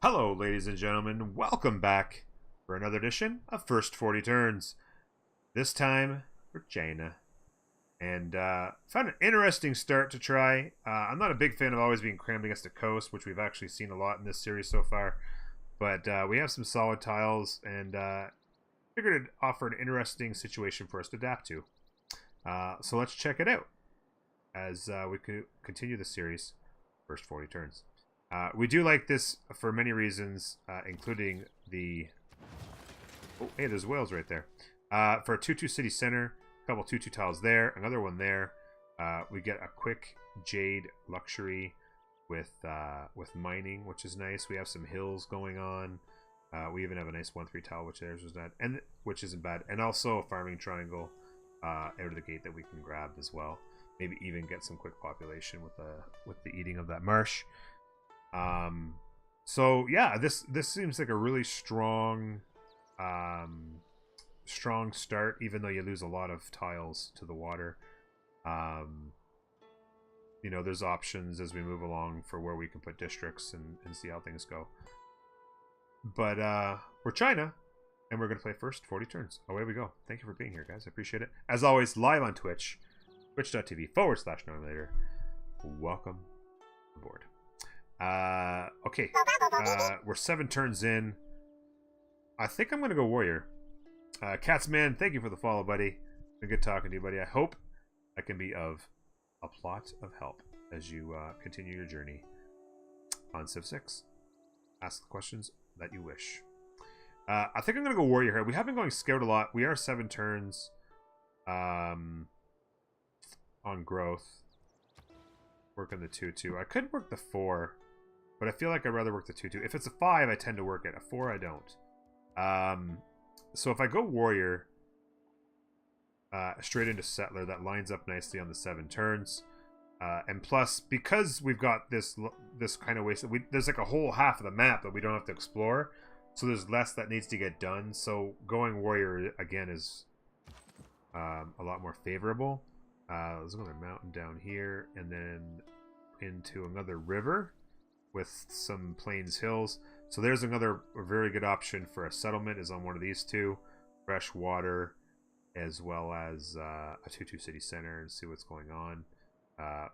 Hello, ladies and gentlemen. Welcome back for another edition of First 40 Turns. This time for China. And found an interesting start to try. I'm not a big fan of always being crammed against the coast, which we've actually seen a lot in this series so far. But we have some solid tiles, and figured it'd offer an interesting situation for us to adapt to. So let's check it out as we continue the series, First 40 Turns. We do like this for many reasons, including the... Oh, hey, there's whales right there. For a 2-2 city center, a couple 2-2 tiles there, another one there. We get a quick jade luxury with mining, which is nice. We have some hills going on. We even have a nice 1-3 tile, which theirs was not, and which isn't bad. And also a farming triangle out of the gate that we can grab as well. Maybe even get some quick population with the eating of that marsh. So yeah, this seems like a really strong start, even though you lose a lot of tiles to the water. You know, there's options as we move along for where we can put districts and see how things go. But we're China, and we're gonna play first 40 turns. Away we go. Thank you for being here, guys. I appreciate it. As always, live on Twitch, twitch.tv/Nominator. Welcome aboard. Okay. We're 7 turns in. I think I'm gonna go warrior. Catsman, thank you for the follow, buddy. Been good talking to you, buddy. I hope I can be of a plot of help as you continue your journey on Civ 6. Ask the questions that you wish. I think I'm gonna go warrior here. We have been going scout a lot. We are 7 turns on growth. Working the 2-2. I could work the 4. But I feel like I'd rather work the 2-2. If it's a 5, I tend to work it. A 4, I don't. So if I go warrior straight into settler, that lines up nicely on the 7 turns. And plus, because we've got this kind of waste, there's like a whole half of the map that we don't have to explore. So there's less that needs to get done. So going warrior again is a lot more favorable. There's another mountain down here, and then into another river with some plains hills. So there's another very good option for a settlement, is on one of these two. Fresh water, as well as a 2-2 city center, and see what's going on.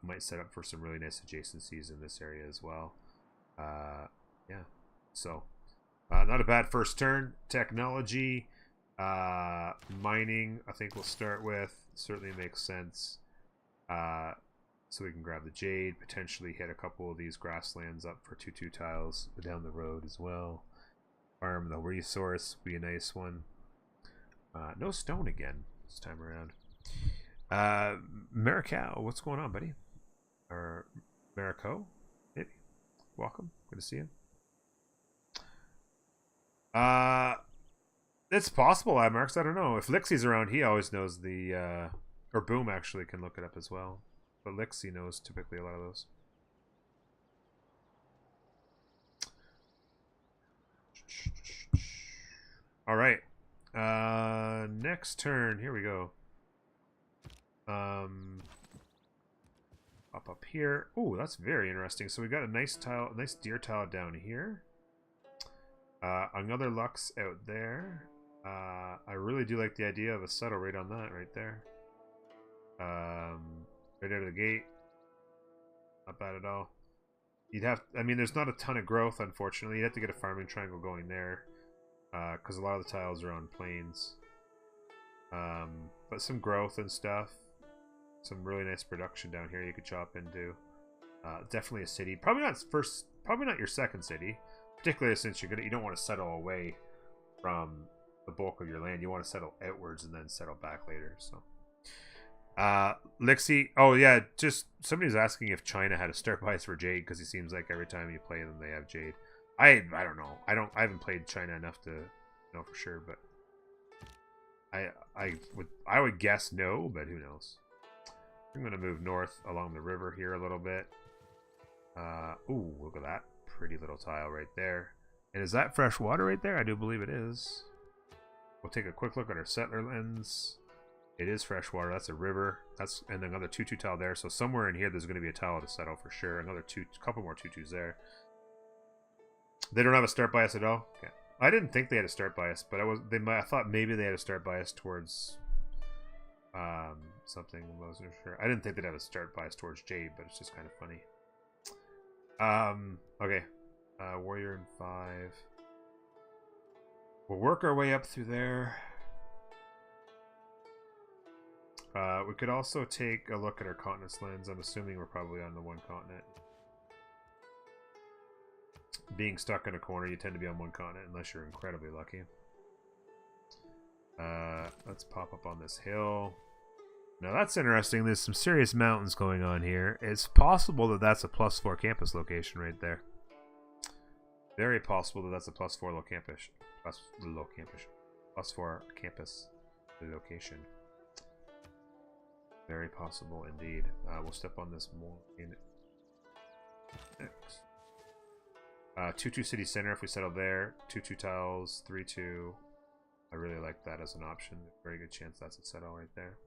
Might set up for some really nice adjacencies in this area as well. Yeah, so not a bad first turn. Technology, mining, I think we'll start with. Certainly makes sense. So we can grab the jade, potentially hit a couple of these grasslands up for 2-2 tiles down the road as well. Farm the resource, be a nice one. No stone again this time around. Maricow, what's going on, buddy? Or Marico, maybe. Welcome, good to see you. It's possible, Marks. I don't know. If Lixie's around, he always knows the or Boom actually can look it up as well. But Lixie knows typically a lot of those. All right. Next turn. Here we go. Up here. Oh, that's very interesting. So we got a nice tile, a nice deer tile down here. Another Lux out there. I really do like the idea of a settle right on that right there. Right out of the gate. Not bad at all. You'd have... I mean, there's not a ton of growth, unfortunately. You'd have to get a farming triangle going there. Because a lot of the tiles are on plains. But some growth and stuff. Some really nice production down here you could chop into. Definitely a city. Probably not your second city. Particularly since you don't want to settle away from the bulk of your land. You want to settle outwards and then settle back later, so... Lixie, oh yeah, just somebody's asking if China had a start price for Jade, because it seems like every time you play them they have Jade. I don't know. I haven't played China enough to know for sure, but I would guess no, but who knows. I'm gonna move north along the river here a little bit. Ooh, look at that pretty little tile right there. And is that fresh water right there? I do believe it is. We'll take a quick look at our settler lens. It is fresh water. That's a river. That's and another 2-2 tile there. So somewhere in here, there's going to be a tile to settle for sure. Another couple more 2-2s there. They don't have a start bias at all? Okay. I didn't think they had a start bias, but I thought maybe they had a start bias towards something. I wasn't sure. I didn't think they'd have a start bias towards Jade, but it's just kind of funny. Okay. Warrior in 5. We'll work our way up through there. We could also take a look at our continents lens. I'm assuming we're probably on the one continent. Being stuck in a corner, you tend to be on one continent unless you're incredibly lucky. Let's pop up on this hill. Now that's interesting. There's some serious mountains going on here. It's possible that that's a +4 campus location right there. Very possible that that's a +4 low campus. +4 campus location. Very possible indeed. We'll step on this more in next. 2-2 city center if we settle there. 2-2 tiles, 3-2. I really like that as an option. Very good chance that's a settle right there.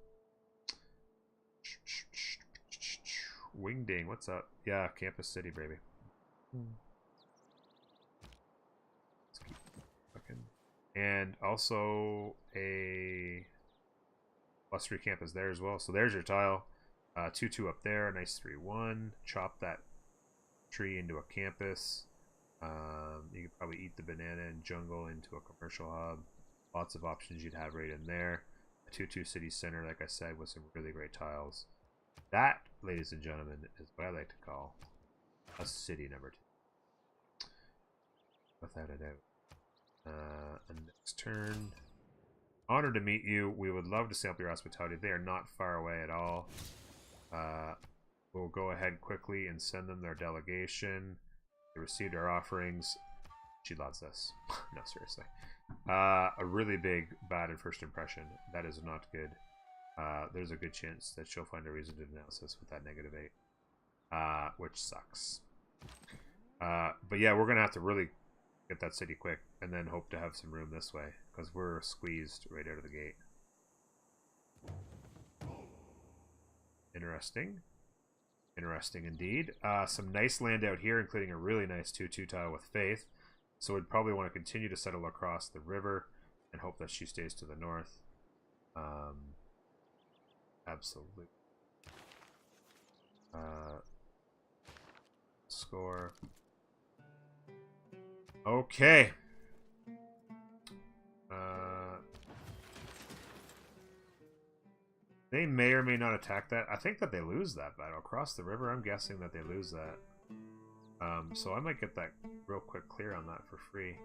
Wingding, what's up? Yeah, campus city, baby. Let's keep looking. And also a +3 campus there as well. So there's your tile. 2-2 up there. A nice 3-1. Chop that tree into a campus. You could probably eat the banana and jungle into a commercial hub. Lots of options you'd have right in there. A 2-2 city center, like I said, with some really great tiles. That, ladies and gentlemen, is what I like to call a city number 2. Without a doubt. Next turn. Honored to meet you. We would love to sample your hospitality. They are not far away at all. We'll go ahead quickly and send them their delegation. They received our offerings. She loves us. No, seriously. A really big bad and first impression. That is not good. There's a good chance that she'll find a reason to denounce us with that -8. Which sucks. But yeah, we're going to have to really get that city quick and then hope to have some room this way because we're squeezed right out of the gate. Interesting. Interesting indeed. Some nice land out here, including a really nice 2-2 tile with Faith. So we'd probably want to continue to settle across the river and hope that she stays to the north. Absolutely. Score. Okay. They may or may not attack that. I think that they lose that battle. Across the river, I'm guessing that they lose that. So I might get that real quick clear on that for free.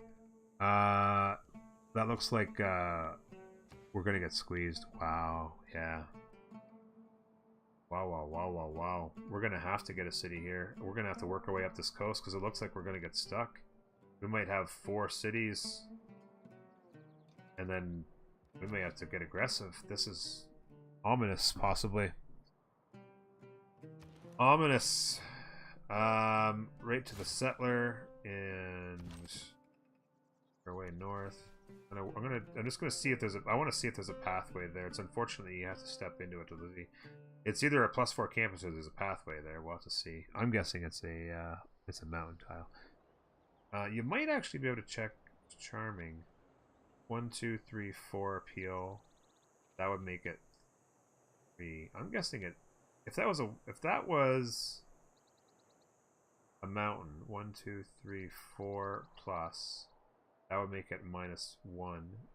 That looks like we're going to get squeezed. Wow, yeah. Wow. We're going to have to get a city here. We're going to have to work our way up this coast because it looks like we're going to get stuck. We might have 4 cities. And then we may have to get aggressive. This is ominous, possibly. Ominous. Right to the settler and our way north. And I'm just gonna see if there's I want to see if there's a pathway there. It's unfortunate you have to step into it to lose. It's either a +4 campus or there's a pathway there. We'll have to see. I'm guessing it's a mountain tile. You might actually be able to check charming. 1, 2, 3, 4 appeal. That would make it 3. I'm guessing it. If that was a mountain, 1, 2, 3, 4 plus, that would make it -1.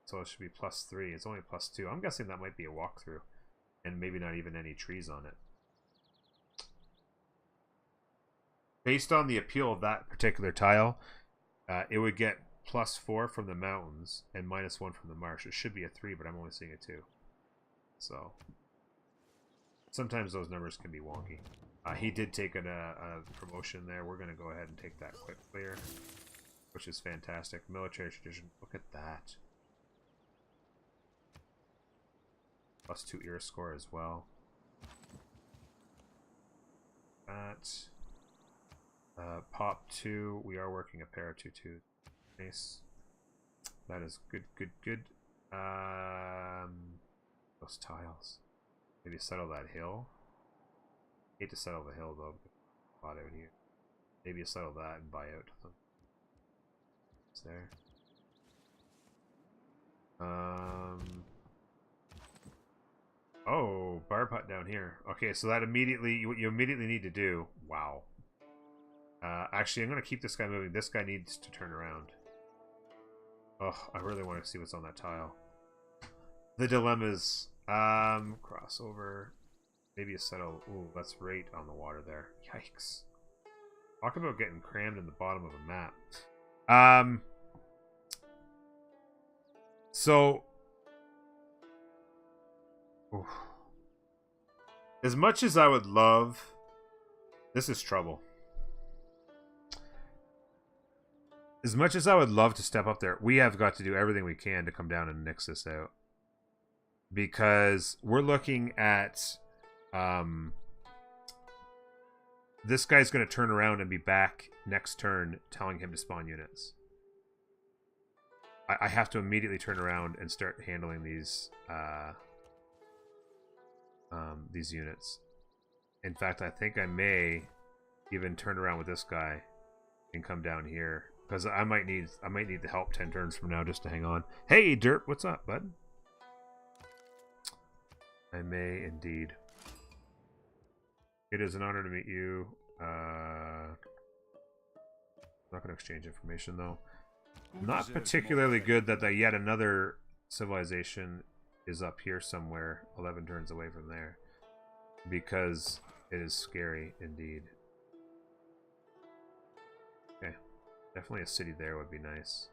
So it should be +3. It's only +2. I'm guessing that might be a walkthrough, and maybe not even any trees on it. Based on the appeal of that particular tile, it would get +4 from the mountains and -1 from the marsh. It should be a 3, but I'm only seeing a 2. So sometimes those numbers can be wonky. He did take a promotion there. We're going to go ahead and take that quick clear, which is fantastic. Military tradition. Look at that. +2 era score as well. That. Pop 2. We are working a pair of 2-2. Nice. That is good. Those tiles. Maybe settle that hill. Hate to settle the hill though. Spot out here. Maybe you settle that and buy out to them. there. Oh, barb hut down here. Okay, so that immediately, what you immediately need to do. Wow. Actually, I'm going to keep this guy moving. This guy needs to turn around. Oh, I really want to see what's on that tile. The dilemmas. Crossover. Maybe a settle. Ooh, that's right on the water there. Yikes. Talk about getting crammed in the bottom of a map. So, oof. As much as I would love, this is trouble. As much as I would love to step up there, we have got to do everything we can to come down and nix this out. Because we're looking at, this guy's going to turn around and be back next turn telling him to spawn units. I have to immediately turn around and start handling these units. In fact, I think I may even turn around with this guy and come down here. Because I might need the help 10 turns from now just to hang on. Hey, Derp, what's up, bud? I may indeed. It is an honor to meet you. I'm not going to exchange information, though. Not particularly good that yet another civilization is up here somewhere, 11 turns away from there. Because it is scary, indeed. Okay. Definitely a city there would be nice.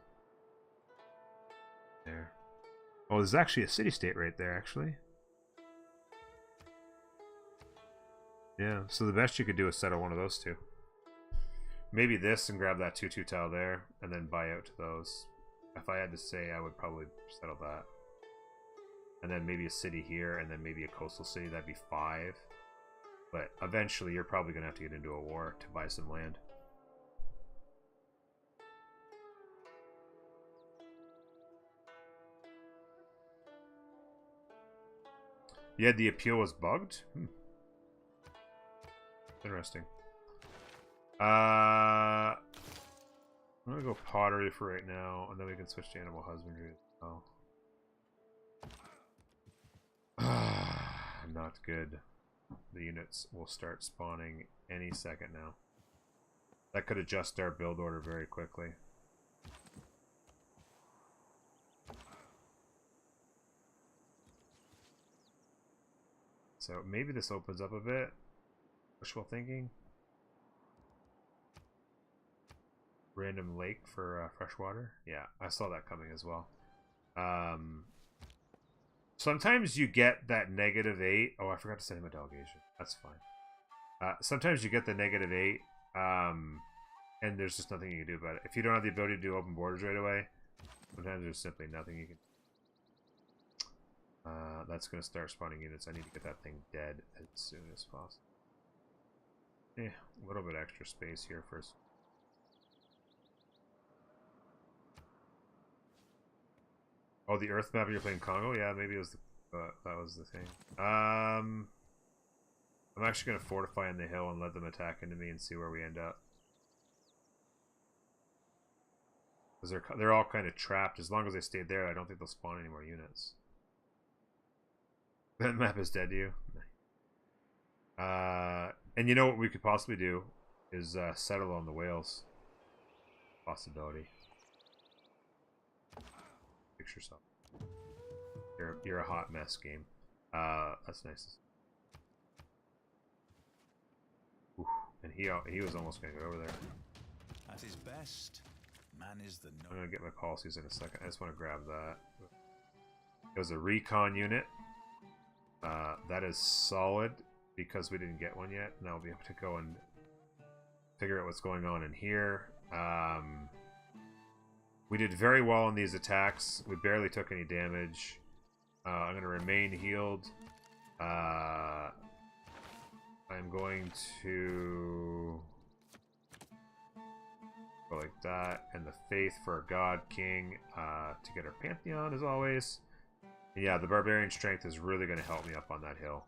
There. Oh, there's actually a city-state right there, actually. Yeah, so the best you could do is settle one of those two. Maybe this and grab that 2-2 tile there, and then buy out to those. If I had to say, I would probably settle that. And then maybe a city here, and then maybe a coastal city. That'd be 5. But eventually, you're probably going to have to get into a war to buy some land. Yeah, the appeal was bugged? Interesting. I'm gonna go pottery for right now, and then we can switch to animal husbandry. Oh. Not good. The units will start spawning any second now. That could adjust our build order very quickly. So maybe this opens up a bit. Wishful thinking. Random lake for fresh water. Yeah, I saw that coming as well. Sometimes you get that -8. Oh, I forgot to send him a delegation. That's fine. Sometimes you get the -8, and there's just nothing you can do about it. If you don't have the ability to do open borders right away, sometimes there's simply nothing you can do. That's going to start spawning units. I need to get that thing dead as soon as possible. Yeah, a little bit extra space here first. Oh, the Earth map you're playing Congo? Yeah, maybe it was that was the thing. I'm actually going to fortify in the hill and let them attack into me and see where we end up. Because they're all kind of trapped. As long as they stay there, I don't think they'll spawn any more units. That map is dead to you. And you know what we could possibly do is settle on the whales. Possibility. Fix yourself. You're a hot mess, game. That's nice. Oof. And he was almost gonna get over there. At his best, man is the. I'm gonna get my policies in a second. I just want to grab that. It was a recon unit. That is solid because we didn't get one yet. Now we'll be able to go and figure out what's going on in here. We did very well on these attacks. We barely took any damage. I'm going to remain healed. I'm going to go like that. And the faith for our God King to get our Pantheon as always. And yeah, the Barbarian Strength is really going to help me up on that hill.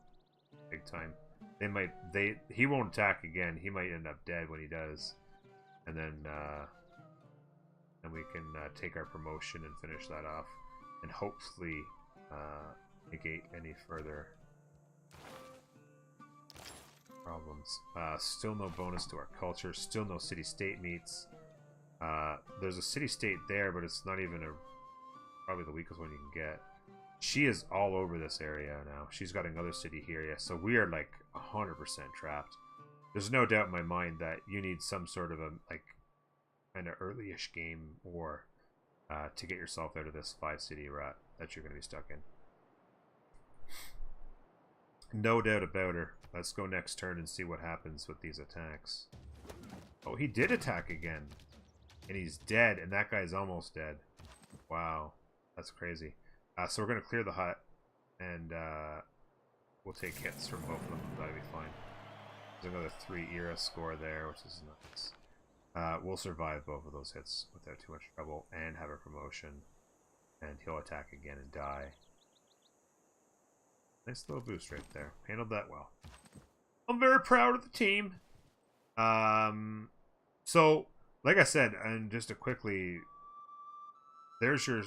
Big time. He won't attack again. He might end up dead when he does. And then and we can take our promotion and finish that off, and hopefully negate any further problems. Still no bonus to our culture. Still no city-state meets. There's a city-state there, but it's not even probably the weakest one you can get. She is all over this area now. She's got another city here, yeah. So we are like 100% trapped. There's no doubt in my mind that you need some sort of a like kind of early-ish game or to get yourself out of this 5-city rut that you're going to be stuck in. No doubt about her. Let's go next turn and see what happens with these attacks. Oh, he did attack again. And he's dead, and that guy's almost dead. Wow. That's crazy. So we're going to clear the hut, and we'll take hits from both of them. That'll be fine. There's another 3 era score there, which is nice. We'll survive both of those hits without too much trouble and have a promotion. And he'll attack again and die. Nice little boost right there. Handled that well. I'm very proud of the team. So, like I said, and just to quickly, there's your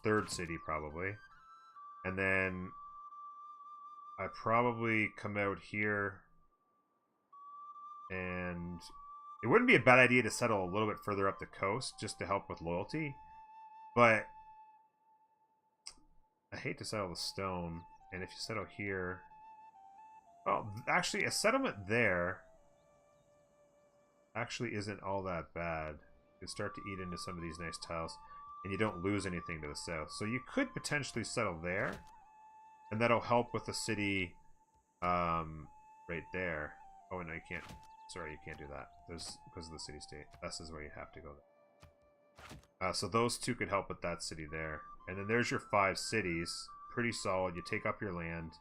third city probably, and then I probably come out here, and it wouldn't be a bad idea to settle a little bit further up the coast just to help with loyalty, but I hate to settle the stone. And if you settle here, well, actually, a settlement there actually isn't all that bad. You can start to eat into some of these nice tiles, and you don't lose anything to the south. So you could potentially settle there, and that'll help with the city right there. Oh, no, you can't. Sorry, you can't do that. There's because of the city-state. This is where you have to go there. So those two could help with that city there. And then there's your 5 cities. Pretty solid. You take up your land.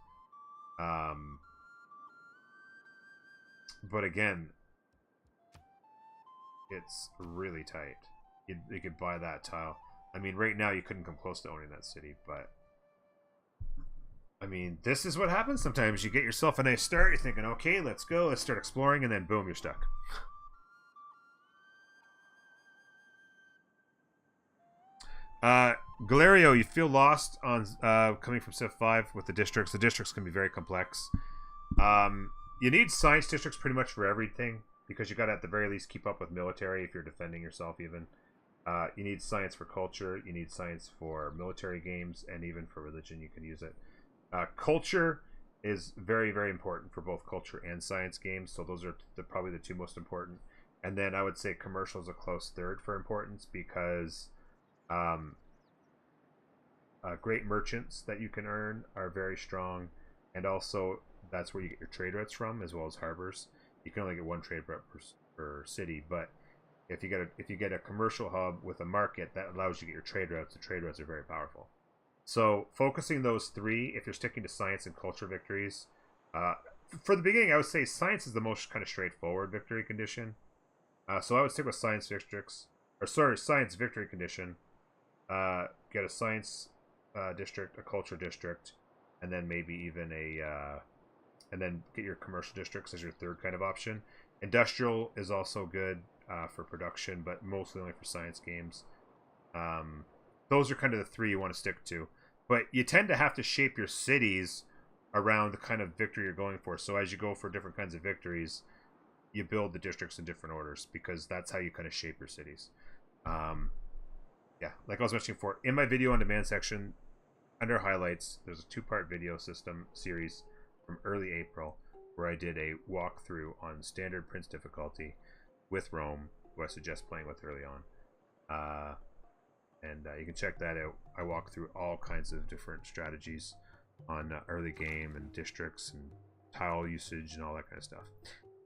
But again, it's really tight. You could buy that tile. I mean, right now you couldn't come close to owning that city, but I mean, this is what happens sometimes. You get yourself a nice start. You're thinking, okay, let's go. Let's start exploring, and then boom, you're stuck. Galerio, you feel lost on coming from Civ 5 with the districts. The districts can be very complex. You need science districts pretty much for everything, because you got to at the very least keep up with military if you're defending yourself even. You need science for culture. You need science for military games, and even for religion you can use it. Culture is very, very important for both culture and science games, so those are probably the 2 most important. And then I would say commercial is a close third for importance, because great merchants that you can earn are very strong, and also that's where you get your trade routes from, as well as harbors. You can only get 1 trade route per city, but if you get a commercial hub with a market, that allows you to get your trade routes. The trade routes are very powerful. So focusing those 3, if you're sticking to science and culture victories, for the beginning, I would say science is the most kind of straightforward victory condition. So I would stick with science districts, or sorry, science victory condition. Get a science district, a culture district, and then maybe even and then get your commercial districts as your 3rd kind of option. Industrial is also good for production, but mostly only for science games. Those are kind of the 3 you want to stick to. But you tend to have to shape your cities around the kind of victory you're going for. So as you go for different kinds of victories, you build the districts in different orders, because that's how you kind of shape your cities. Yeah, like I was mentioning before, in my video on demand section, under highlights, there's a 2-part video system series from early April where I did a walkthrough on standard Prince difficulty with Rome, who I suggest playing with early on. And you can check that out. I walk through all kinds of different strategies on early game and districts and tile usage and all that kind of stuff.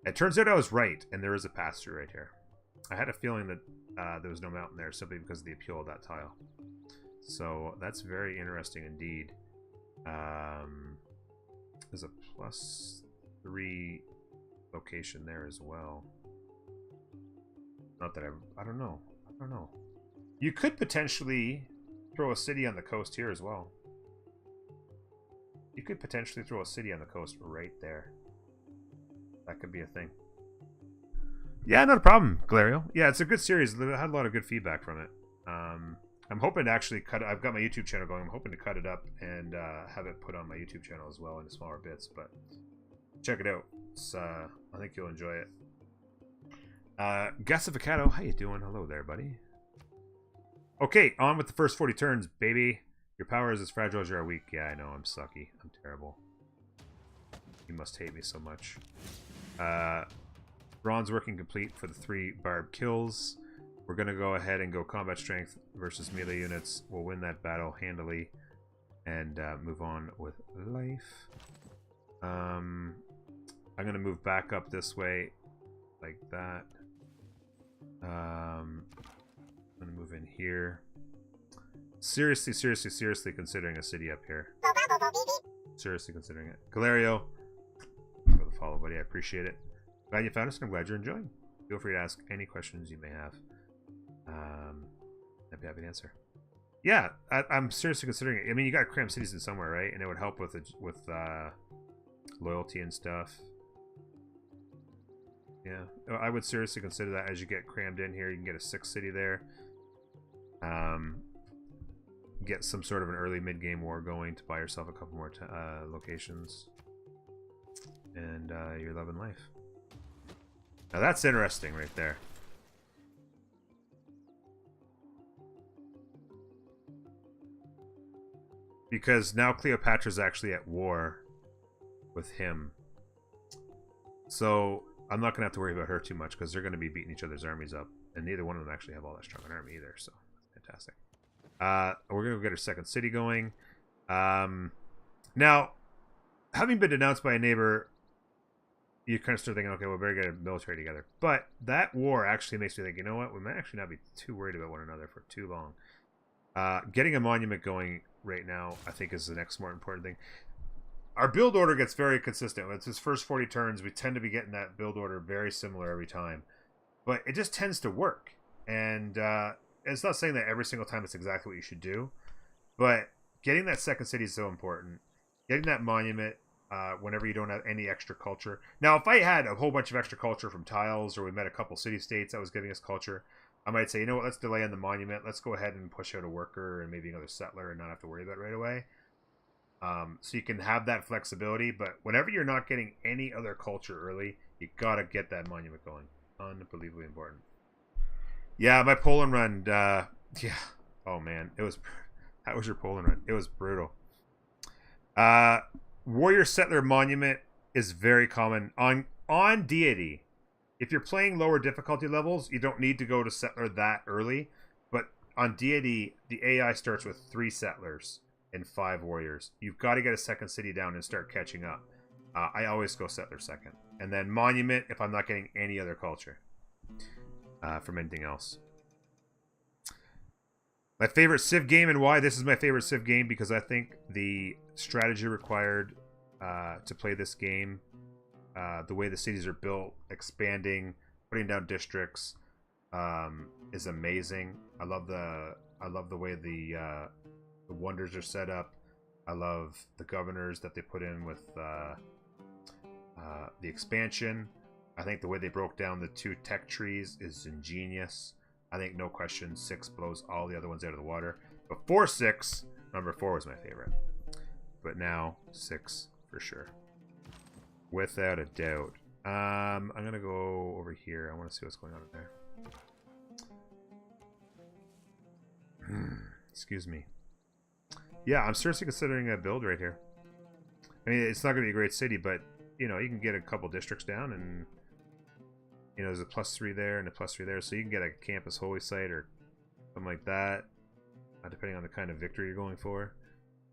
It turns out I was right, and there is a pass-through right here. I had a feeling that there was no mountain there simply because of the appeal of that tile. So that's very interesting indeed. There's a +3 location there as well. Not that I don't know. You could potentially throw a city on the coast here as well. You could potentially throw a city on the coast right there. That could be a thing. Yeah, not a problem, Galerio. Yeah, it's a good series. I had a lot of good feedback from it. I'm hoping to actually cut it. I've got my YouTube channel going. I'm hoping to cut it up and have it put on my YouTube channel as well in smaller bits. But check it out. It's, I think you'll enjoy it. Gasificato, how you doing? Hello there, buddy. Okay, on with the first 40 turns, baby. Your power is as fragile as you are weak. Yeah, I know. I'm sucky. I'm terrible. You must hate me so much. Bronze working complete for the 3 barb kills. We're going to go ahead and go combat strength versus melee units. We'll win that battle handily and move on with life. I'm going to move back up this way like that. I'm going to move in here. Seriously considering a city up here. Seriously considering it. Galerio, for the follow, buddy. I appreciate it. Glad you found us, and I'm glad you're enjoying. Feel free to ask any questions you may have. I'd be happy to answer. Yeah, I'm seriously considering it. I mean, you got to cram cities in somewhere, right? And it would help with loyalty and stuff. Yeah, I would seriously consider that as you get crammed in here. You can get a 6th city there. Get some sort of an early mid-game war going to buy yourself a couple more locations. And you're loving life. Now that's interesting right there. Because now Cleopatra's actually at war with him. So I'm not going to have to worry about her too much because they're going to be beating each other's armies up. And neither one of them actually have all that strong an army either. So that's fantastic. We're going to go get our 2nd city going. Now, having been denounced by a neighbor, you kind of start thinking, okay, we better get a military together. But that war actually makes me think, you know what? We might actually not be too worried about one another for too long. Getting a monument going right now, I think, is the next more important thing. Our build order gets very consistent. When it's his first 40 turns, we tend to be getting that build order very similar every time. But it just tends to work. And it's not saying that every single time it's exactly what you should do. But getting that 2nd city is so important. Getting that monument whenever you don't have any extra culture. Now, if I had a whole bunch of extra culture from tiles, or we met a couple city-states that was giving us culture, I might say, you know what, let's delay on the monument. Let's go ahead and push out a worker and maybe another settler and not have to worry about it right away. So you can have that flexibility. But whenever you're not getting any other culture early, you got to get that monument going. Unbelievably important. Yeah, my Poland run. Yeah. Oh, man. It was... How was your Poland run? It was brutal. Warrior Settler Monument is very common. On Deity, if you're playing lower difficulty levels, you don't need to go to Settler that early. But on Deity, the AI starts with 3 Settlers and 5 Warriors. You've got to get a 2nd city down and start catching up. I always go Settler 2nd. And then Monument if I'm not getting any other culture from anything else. My favorite Civ game and why. This is my favorite Civ game because I think the strategy required to play this game, the way the cities are built, expanding, putting down districts, is amazing. I love the way the wonders are set up. I love the governors that they put in with the expansion. I think the way they broke down the 2 tech trees is ingenious. I think, no question, 6 blows all the other ones out of the water. Before 6, number 4 was my favorite. But now, 6 for sure. Without a doubt. I'm going to go over here. I want to see what's going on there. Excuse me. Yeah, I'm seriously considering a build right here. I mean, it's not going to be a great city, but, you know, you can get a couple districts down and... You know, there's a +3 there and a +3 there, so you can get a campus holy site or something like that, depending on the kind of victory you're going for.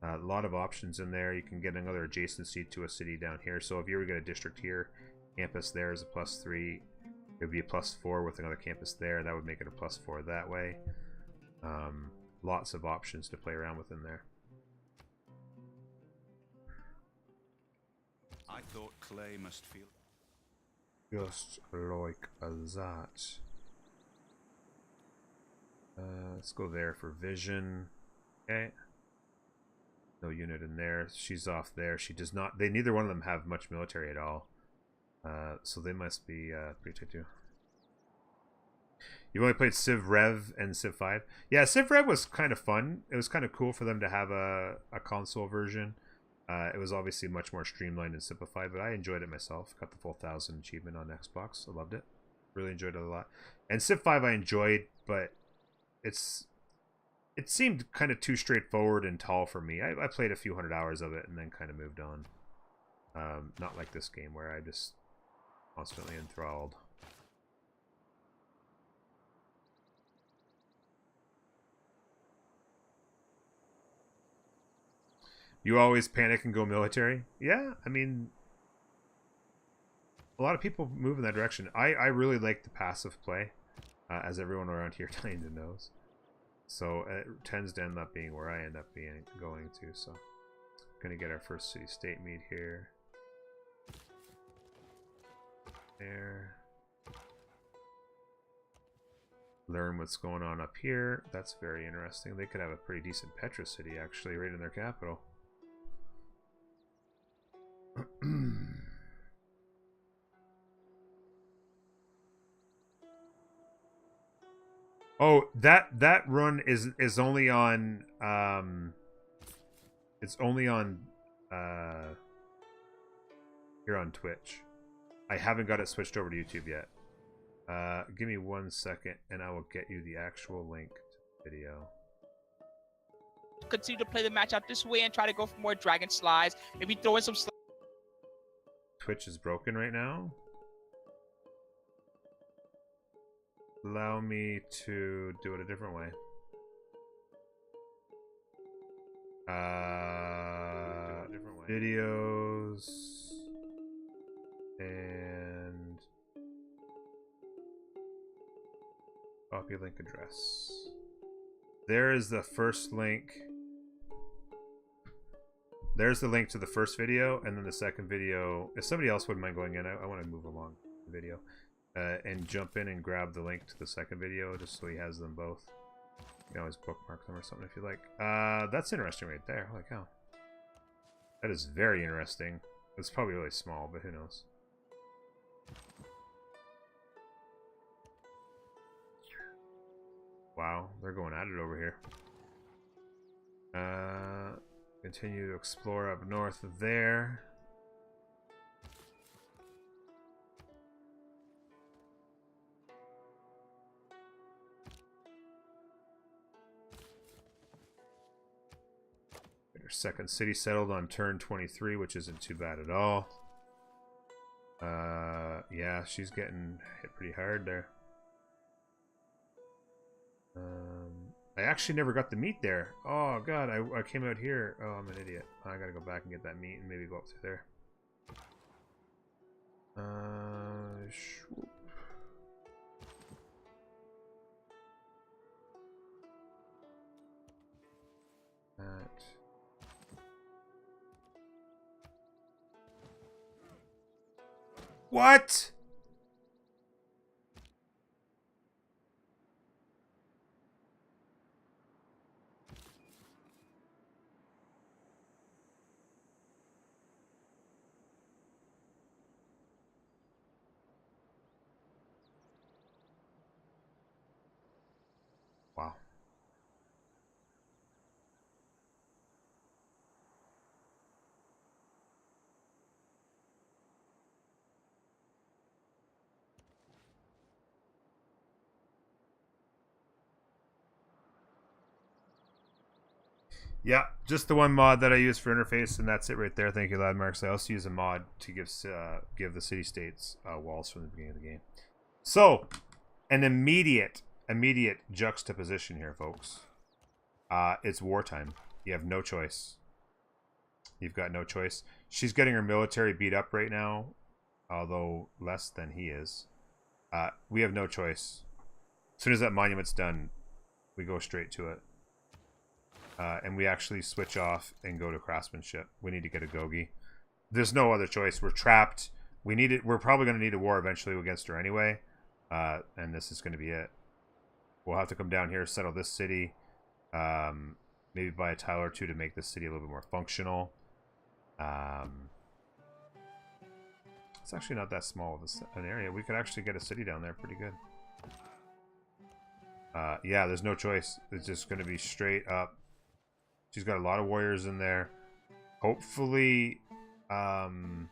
A lot of options in there. You can get another adjacency to a city down here. So if you were to get a district here, campus there is a +3. It would be a +4 with another campus there. That would make it a +4 that way. Lots of options to play around with in there. I thought clay must feel... Just like that. Let's go there for vision. Okay. No unit in there. She's off there. She does not... Neither one of them have much military at all. So they must be pretty tight too. You've only played Civ Rev and Civ 5. Yeah, Civ Rev was kind of fun. It was kind of cool for them to have a console version. It was obviously much more streamlined and simplified, but I enjoyed it myself. Got the full 1,000 achievement on Xbox. I loved it. Really enjoyed it a lot. And Civ 5 I enjoyed, but it seemed kind of too straightforward and tall for me. I played a few hundred hours of it and then kind of moved on. Not like this game where I just constantly enthralled. You always panic and go military? Yeah, I mean, a lot of people move in that direction. I really like the passive play, as everyone around here kind of knows. So it tends to end up being where I end up going to. So, gonna get our first city-state meet here. There. Learn what's going on up here. That's very interesting. They could have a pretty decent Petra city, actually, right in their capital. Oh, that run is only on it's only on here on Twitch. I haven't got it switched over to YouTube yet. Give me 1 second and I will get you the actual link to the video. Continue to play the match out this way and try to go for more dragon slides. Maybe throw in some Twitch is broken right now. Allow me to do it a different way. Videos and copy link address. There is the first link. There's the link to the first video, and then the second video. If somebody else wouldn't mind going in, I want to move along the video. And jump in and grab the link to the second video just so he has them both. You can always bookmark them or something if you like. That's interesting right there. Holy cow. That is very interesting. It's probably really small, but who knows. Wow, they're going at it over here. Continue to explore up north of there. Our second city settled on turn 23, which isn't too bad at all. Yeah, she's getting hit pretty hard there. I actually never got the meat there. Oh god, I came out here. Oh, I'm an idiot. I gotta go back and get that meat and maybe go up through there. Swoop. That. What? Wow. Yeah, just the one mod that I use for interface, and that's it right there. Thank you, Ladmarks. I also use a mod to give the city states walls from the beginning of the game. So, an immediate juxtaposition here, folks. It's wartime. You have no choice. You've got no choice. She's getting her military beat up right now, although less than he is. We have no choice. As soon as that monument's done, we go straight to it. And we actually switch off and go to craftsmanship. We need to get a Gogi. There's no other choice. We're trapped. We need it. We're probably going to need a war eventually against her anyway. And this is going to be it. We'll have to come down here, settle this city. Maybe buy a tile or two to make this city a little bit more functional. It's actually not that small of an area. We could actually get a city down there pretty good. Yeah, there's no choice. It's just going to be straight up. She's got a lot of warriors in there. Hopefully, Khmer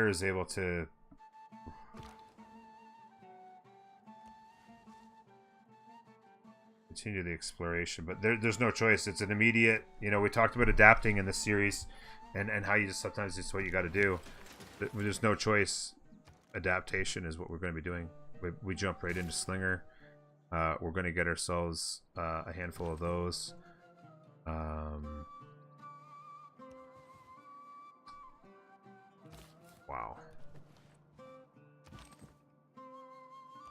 is able to continue the exploration, but there's no choice. It's an immediate, you know, we talked about adapting in this series and how you just sometimes it's what you got to do. There's no choice. Adaptation is what we're going to be doing. We jump right into Slinger. We're going to get ourselves a handful of those. Wow.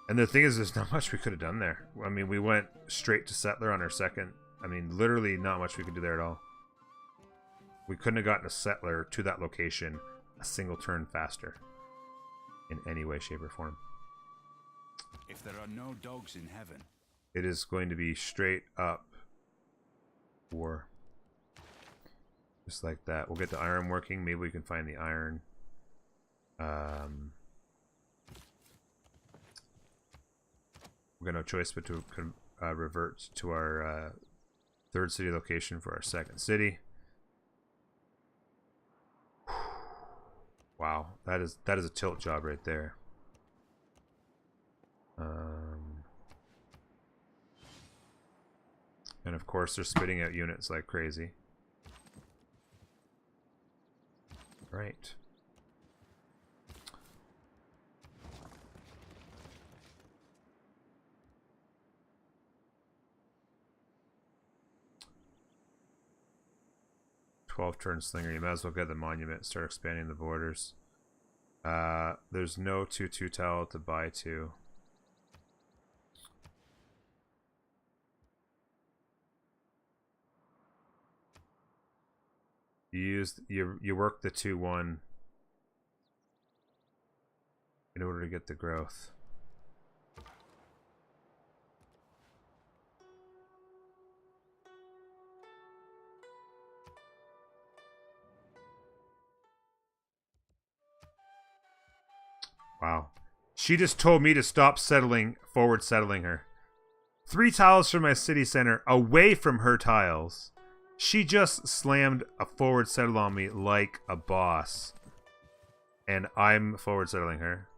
And the thing is, there's not much we could have done there. I mean, we went straight to Settler on our second. I mean, literally not much we could do there at all. We couldn't have gotten a Settler to that location a single turn faster. In any way, shape, or form. If there are no dogs in heaven, it is going to be straight up war. Just like that. We'll get the iron working. Maybe we can find the iron. We got no choice but to revert to our third city location for our second city. Wow, that is a tilt job right there. And of course they're spitting out units like crazy. Right. Turn Slinger. You might as well get the monument and start expanding the borders. There's no 2/2 tile to buy to. You work the 2/1 in order to get the growth. Wow. She just told me to stop forward settling her. 3 tiles from my city center away from her tiles. She just slammed a forward settle on me like a boss. And I'm forward settling her.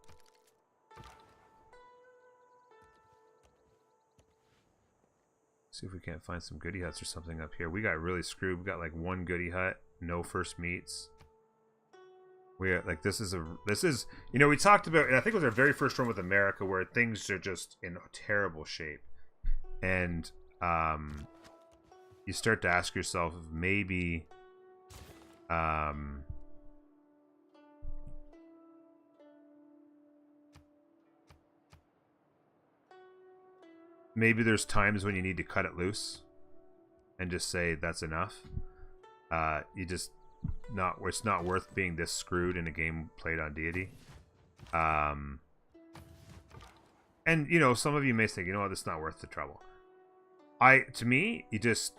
See if we can't find some goodie huts or something up here. We got really screwed. We got like 1 goodie hut, no first meets. We are, like, this is you know, we talked about, and I think it was our very first run with America where things are just in terrible shape. And you start to ask yourself if maybe maybe there's times when you need to cut it loose and just say that's enough. It's not worth being this screwed in a game played on Deity. And you know, some of you may think, you know what, this is not worth the trouble. To me, you just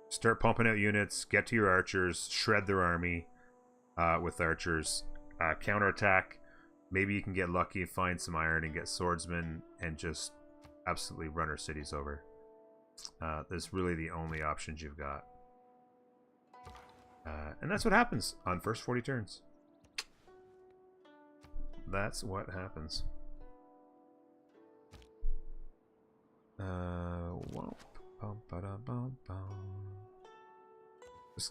start pumping out units, get to your archers, shred their army with archers, counterattack. Maybe you can get lucky, find some iron, and get swordsmen, and just absolutely run our cities over. That's really the only options you've got. And that's what happens on first 40 turns. That's what happens.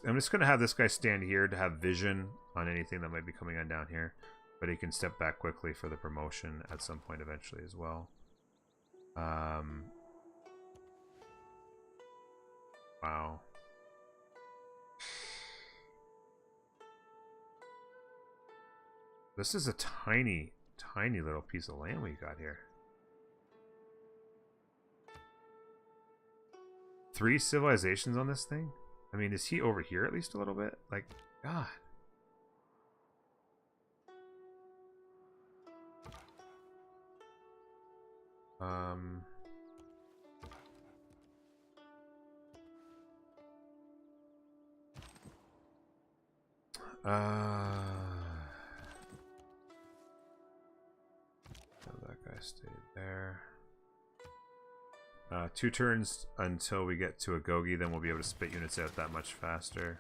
I'm just going to have this guy stand here to have vision on anything that might be coming on down here. But he can step back quickly for the promotion at some point eventually as well. Wow. This is a tiny, tiny little piece of land we got here. 3 civilizations on this thing? I mean, is he over here at least a little bit? Like, God. Have that guy stay there. 2 turns until we get to a Gogi, then we'll be able to spit units out that much faster.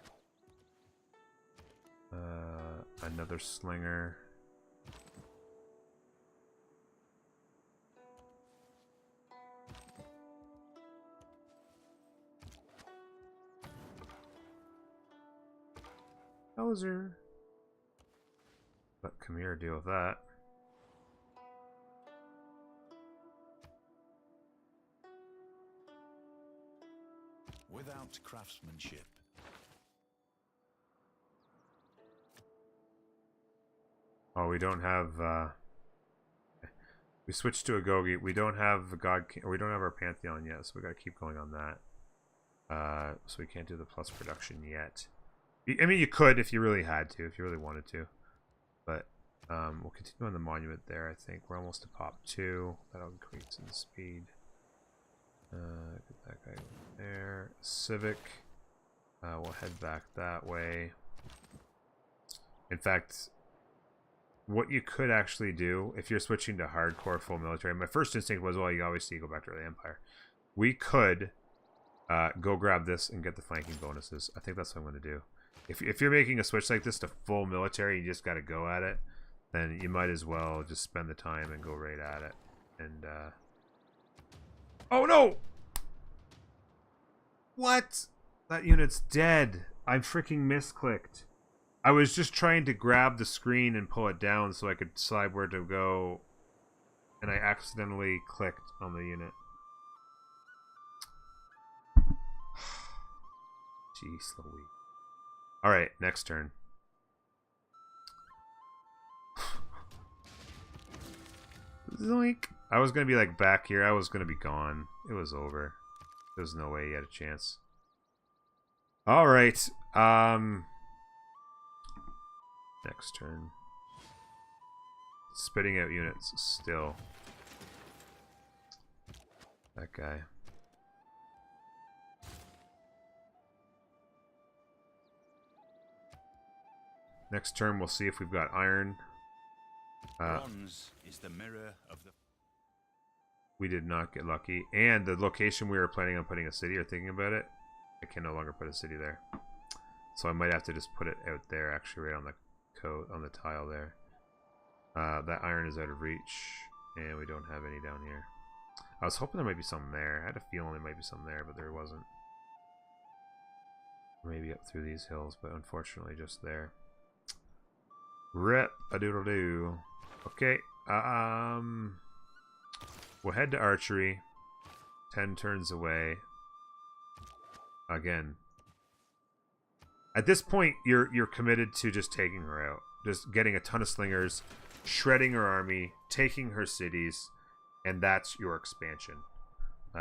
Another slinger. Hauser. Let Khmer deal with that. Without craftsmanship. Oh, we don't have. We switched to a Gogi. We don't have the God. Or we don't have our Pantheon yet, so we got to keep going on that. So we can't do the plus production yet. I mean, you could if you really had to, if you really wanted to. But we'll continue on the monument there. I think we're almost to pop 2. That'll increase in speed. Get that guy over there. Civic. We'll head back that way. In fact, what you could actually do if you're switching to hardcore full military, my first instinct was, well, you obviously go back to the Empire. We could go grab this and get the flanking bonuses. I think that's what I'm going to do. If you're making a switch like this to full military, you just got to go at it, then you might as well just spend the time and go right at it. And oh no! What? That unit's dead. I'm freaking misclicked. I was just trying to grab the screen and pull it down so I could decide where to go, and I accidentally clicked on the unit. Jeez Louise. Alright, next turn. Zoink. I was going to be like back here. I was going to be gone. It was over. There's no way he had a chance. Alright. Next turn. Spitting out units still. That guy. Next turn, we'll see if we've got iron. Bronze is the mirror of the. We did not get lucky. And the location we were planning on putting a city or thinking about it, I can no longer put a city there. So I might have to just put it out there, actually, right on the code, on the tile there. That iron is out of reach, and we don't have any down here. I was hoping there might be some there. I had a feeling there might be some there, but there wasn't. Maybe up through these hills, but unfortunately just there. Rip a doodle doo. Okay. We'll head to archery. 10 turns away. Again. At this point, you're committed to just taking her out. Just getting a ton of slingers, shredding her army, taking her cities, and that's your expansion.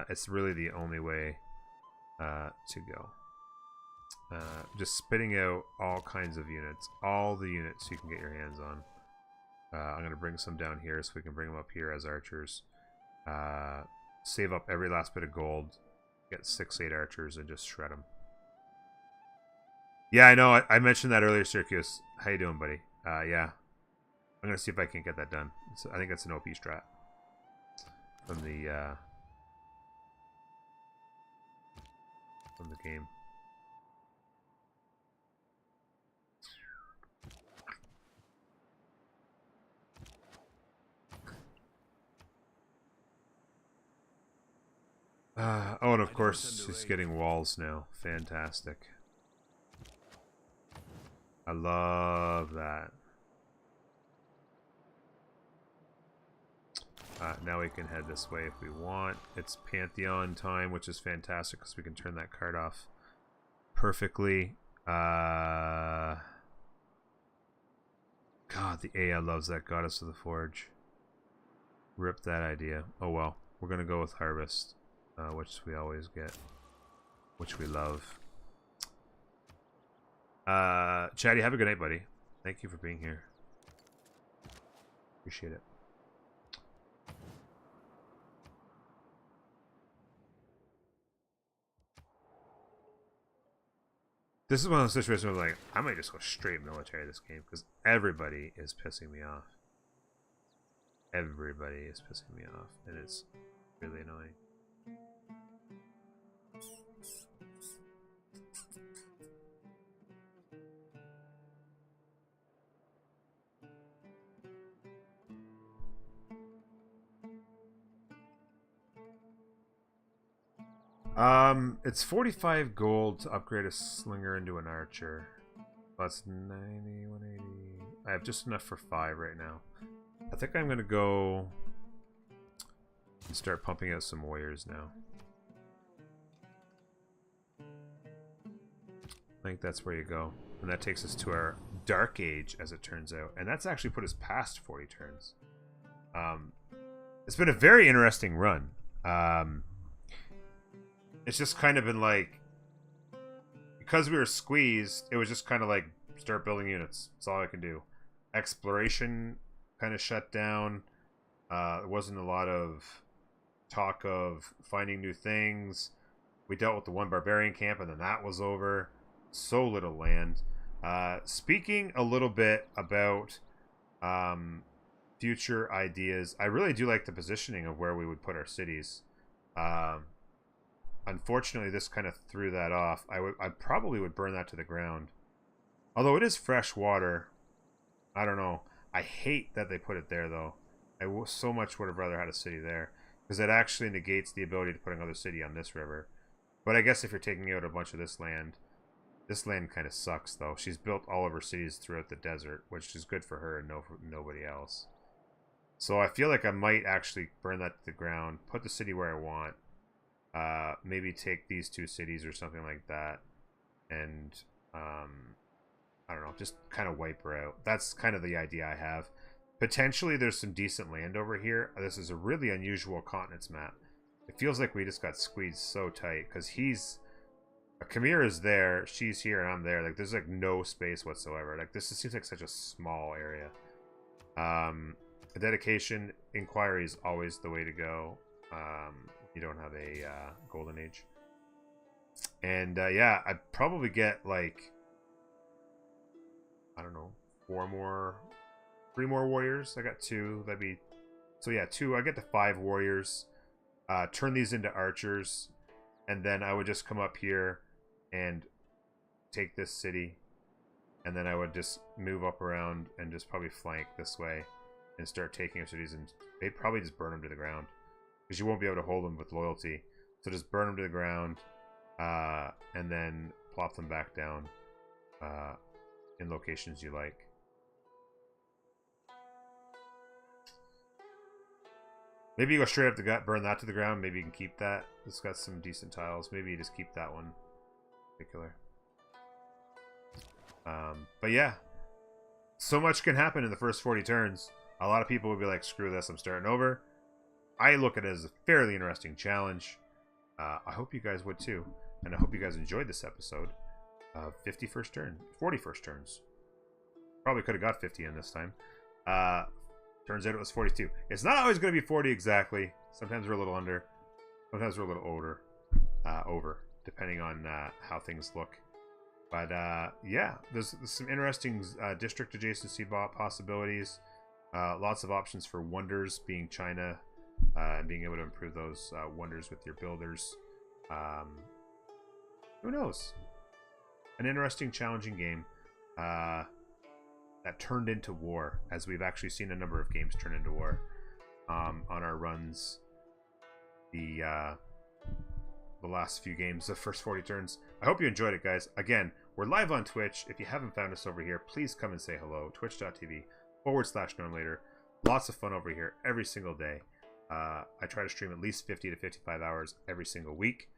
It's really the only way to go. Just spitting out all kinds of units. All the units you can get your hands on. I'm going to bring some down here so we can bring them up here as archers. Save up every last bit of gold. Get 6-8 archers and just shred them. Yeah, I know. I mentioned that earlier, Syracuse. How you doing, buddy? Yeah. I'm going to see if I can get that done. I think that's an OP strat. From the game. Oh, and of course, she's getting walls now. Fantastic. I love that. Now we can head this way if we want. It's Pantheon time, which is fantastic because we can turn that card off perfectly. God, the AI loves that Goddess of the Forge. Rip that idea. Oh well, we're going to go with Harvest. Which we always get, which we love. Chatty, have a good night, buddy. Thank you for being here. Appreciate it. This is one of those situations where I'm like, I might just go straight military this game because everybody is pissing me off. Everybody is pissing me off, and it's really annoying. It's 45 gold to upgrade a slinger into an archer. That's 90, 180. I have just enough for 5 right now. I think I'm gonna go and start pumping out some warriors now. I think that's where you go. And that takes us to our Dark Age, as it turns out. And that's actually put us past 40 turns. It's been a very interesting run. It's just kind of been like, because we were squeezed, it was just kind of like, start building units. That's all I can do. Exploration kind of shut down. There wasn't a lot of talk of finding new things. We dealt with the one barbarian camp, and then that was over. So little land. Speaking a little bit about future ideas, I really do like the positioning of where we would put our cities. Unfortunately, this kind of threw that off. I probably would burn that to the ground. Although it is fresh water, I don't know. I hate that they put it there, though. I so much would have rather had a city there, because it actually negates the ability to put another city on this river. But I guess if you're taking out a bunch of this land kind of sucks, though. She's built all of her cities throughout the desert, which is good for her and nobody else. So I feel like I might actually burn that to the ground, put the city where I want, maybe take these 2 cities or something like that, and I don't know, just kind of wipe her out. That's kind of the idea I have. Potentially there's some decent land over here. This is a really unusual continents map. It feels like we just got squeezed so tight, because Chimera's there, she's here, and I'm there. Like, there's like no space whatsoever. Like, this seems like such a small area. A dedication inquiry is always the way to go. If you don't have a golden age. And yeah, I'd probably get like, I don't know, 3 more warriors. I got 2. That'd be, so yeah, 2. I get to 5 warriors. Turn these into archers, and then I would just come up here and take this city, and then I would just move up around and just probably flank this way and start taking our cities, and they'd probably just burn them to the ground, because you won't be able to hold them with loyalty. So just burn them to the ground, and then plop them back down in locations you like. Maybe you go straight up the gut, burn that to the ground. Maybe you can keep that. It's got some decent tiles. Maybe you just keep that one in particular. But yeah, so much can happen in the first 40 turns. A lot of people would be like, screw this, I'm starting over. I look at it as a fairly interesting challenge. I hope you guys would too. And I hope you guys enjoyed this episode of 51st turn, 41st turns. Probably could have got 50 in this time. Turns out it was 42. It's not always going to be 40 exactly. Sometimes we're a little under. Sometimes we're a little over, depending on how things look. But yeah, there's some interesting district adjacency possibilities. Lots of options for wonders, being China, and being able to improve those wonders with your builders. Who knows? An interesting, challenging game that turned into war, as we've actually seen a number of games turn into war on our runs. The last few games, the first 40 turns. I hope you enjoyed it, guys. Again, we're live on Twitch. If you haven't found us over here, please come and say hello. Twitch.tv/normlater. Lots of fun over here every single day. I try to stream at least 50 to 55 hours every single week,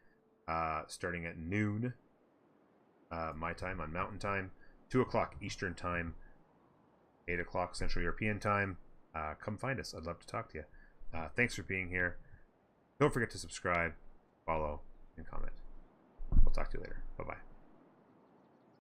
starting at noon my time on Mountain Time, 2 o'clock Eastern Time, 8 o'clock Central European Time. Come find us. I'd love to talk to you. Thanks for being here. Don't forget to subscribe, follow, and comment. We'll talk to you later. Bye-bye.